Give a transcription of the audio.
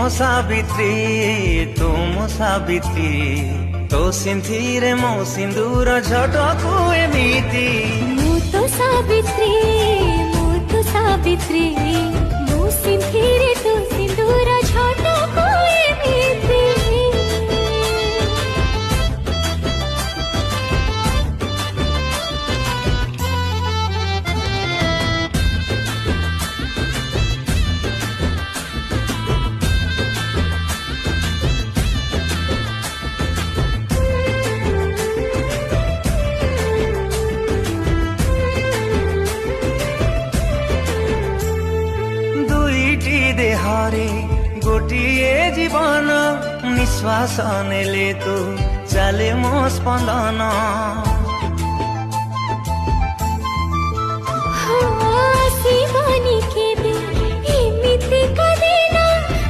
ମୋ ସାବିତ୍ରୀ ତୁ ମୋ ସାବିତ୍ରୀ ତୋ ସିନ୍ଥିରେ ମୋ ସିନ୍ଦୁର ଝଟକୁ ଏମିତି। ମୁଁ ତ ସାବିତ୍ରୀ ମୋ ସିନ୍ଥିରେ ତୋ ସିନ୍ଦୁର ଝଟକୁ ଏମିତି। ଦେହରେ ଗୋଟିଏ ଜୀବନ ନିଶ୍ୱାସ ନେଲେ ତୁ ଚାଲେ ମୋ ସ୍ପନ୍ଦନ।